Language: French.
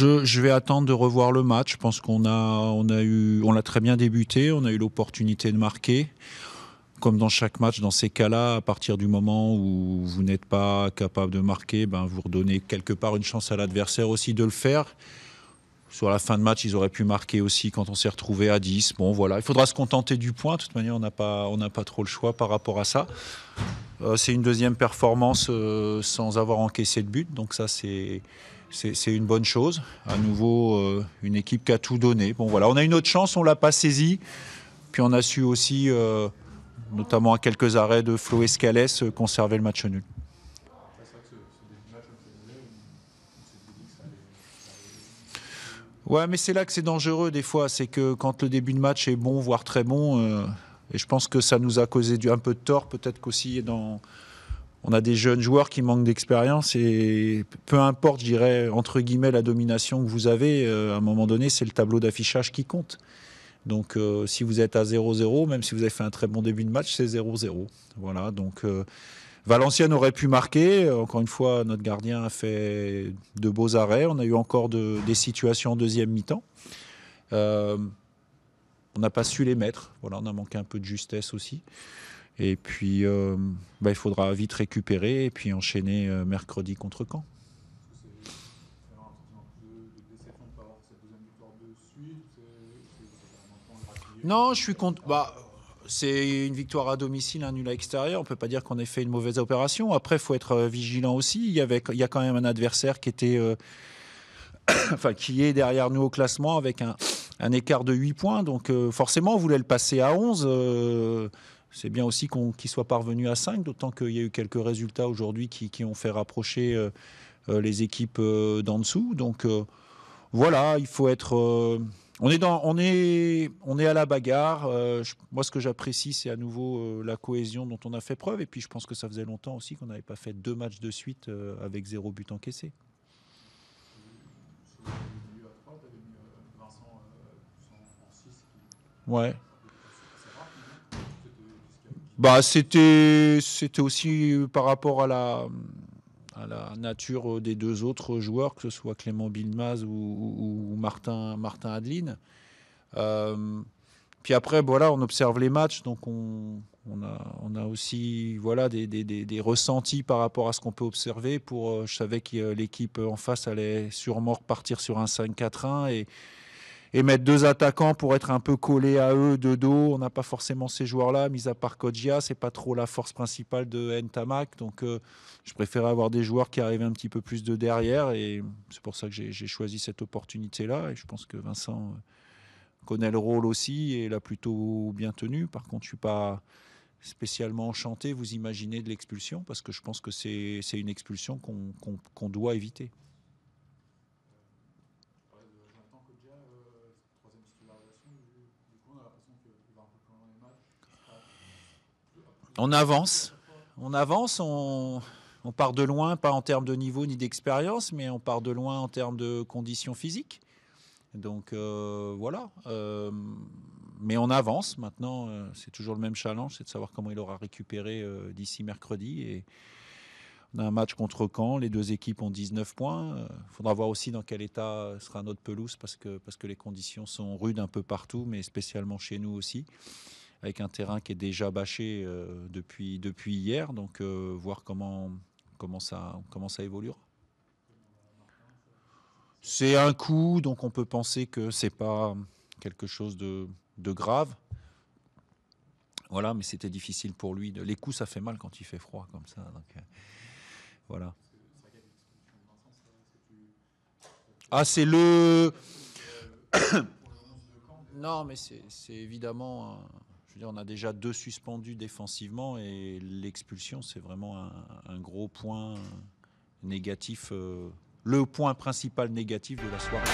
Je vais attendre de revoir le match. Je pense on l'a très bien débuté. On a eu l'opportunité de marquer. Comme dans chaque match, dans ces cas-là, à partir du moment où vous n'êtes pas capable de marquer, vous redonnez quelque part une chance à l'adversaire aussi de le faire. Sur la fin de match, ils auraient pu marquer aussi quand on s'est retrouvé à 10. Bon, voilà, il faudra se contenter du point. De toute manière, on n'a pas trop le choix par rapport à ça. C'est une deuxième performance sans avoir encaissé de but. Donc ça, c'est une bonne chose. À nouveau, une équipe qui a tout donné. Bon, voilà, on a une autre chance, on ne l'a pas saisie. Puis on a su aussi, notamment à quelques arrêts de Flo Escalès, conserver le match nul. Ouais, mais c'est là que c'est dangereux des fois. C'est que quand le début de match est bon, voire très bon, et je pense que ça nous a causé un peu de tort. Peut-être qu'aussi on a des jeunes joueurs qui manquent d'expérience et peu importe, je dirais, entre guillemets, la domination que vous avez, à un moment donné, c'est le tableau d'affichage qui compte. Donc si vous êtes à 0-0, même si vous avez fait un très bon début de match, c'est 0-0. Voilà, donc Valenciennes aurait pu marquer. Encore une fois, notre gardien a fait de beaux arrêts. On a eu encore des situations en deuxième mi-temps. On n'a pas su les mettre. Voilà, on a manqué un peu de justesse aussi. Et puis, il faudra vite récupérer et puis enchaîner mercredi contre Caen. Non, je suis contre. C'est une victoire à domicile, un nul à l'extérieur. On ne peut pas dire qu'on ait fait une mauvaise opération. Après, il faut être vigilant aussi. Il y a quand même un adversaire qui était, qui est derrière nous au classement avec un écart de 8 points. Donc forcément, on voulait le passer à 11. C'est bien aussi qu'il soit parvenu à 5, d'autant qu'il y a eu quelques résultats aujourd'hui qui ont fait rapprocher les équipes d'en dessous. Donc voilà, il faut être... On est à la bagarre. Moi, ce que j'apprécie, c'est à nouveau la cohésion dont on a fait preuve. Et puis, je pense que ça faisait longtemps aussi qu'on n'avait pas fait 2 matchs de suite avec 0 but encaissé. Ouais. C'était aussi par rapport à la nature des deux autres joueurs, que ce soit Clément Bilmaz ou Martin Adeline. Puis après, voilà, on observe les matchs, donc on a aussi des ressentis par rapport à ce qu'on peut observer. Je savais que l'équipe en face allait sûrement repartir sur un 5-4-1 et mettre 2 attaquants pour être un peu collé à eux de dos. On n'a pas forcément ces joueurs-là, mis à part Kodjia, c'est pas trop la force principale de Ntamak. Donc je préférais avoir des joueurs qui arrivent un petit peu plus de derrière et c'est pour ça que j'ai choisi cette opportunité-là. Et je pense que Vincent connaît le rôle aussi et l'a plutôt bien tenu. Par contre, je suis pas spécialement enchanté, vous imaginez, de l'expulsion, parce que je pense que c'est une expulsion qu'on doit éviter. On avance, on part de loin, pas en termes de niveau ni d'expérience, mais on part de loin en termes de conditions physiques. Donc voilà. Mais on avance. Maintenant, c'est toujours le même challenge, c'est de savoir comment il aura récupéré d'ici mercredi. Et on a un match contre Caen. Les 2 équipes ont 19 points. Il faudra voir aussi dans quel état sera notre pelouse parce que les conditions sont rudes un peu partout, mais spécialement chez nous aussi, avec un terrain qui est déjà bâché depuis hier. Donc voir comment ça évoluera. C'est un coup, donc on peut penser que c'est pas quelque chose de grave. Voilà, mais c'était difficile pour lui. Les coups, ça fait mal quand il fait froid comme ça. Donc, voilà. Ah, c'est le... Non, mais c'est évidemment... Je veux dire, on a déjà 2 suspendus défensivement et l'expulsion, c'est vraiment un gros point négatif, le point principal négatif de la soirée.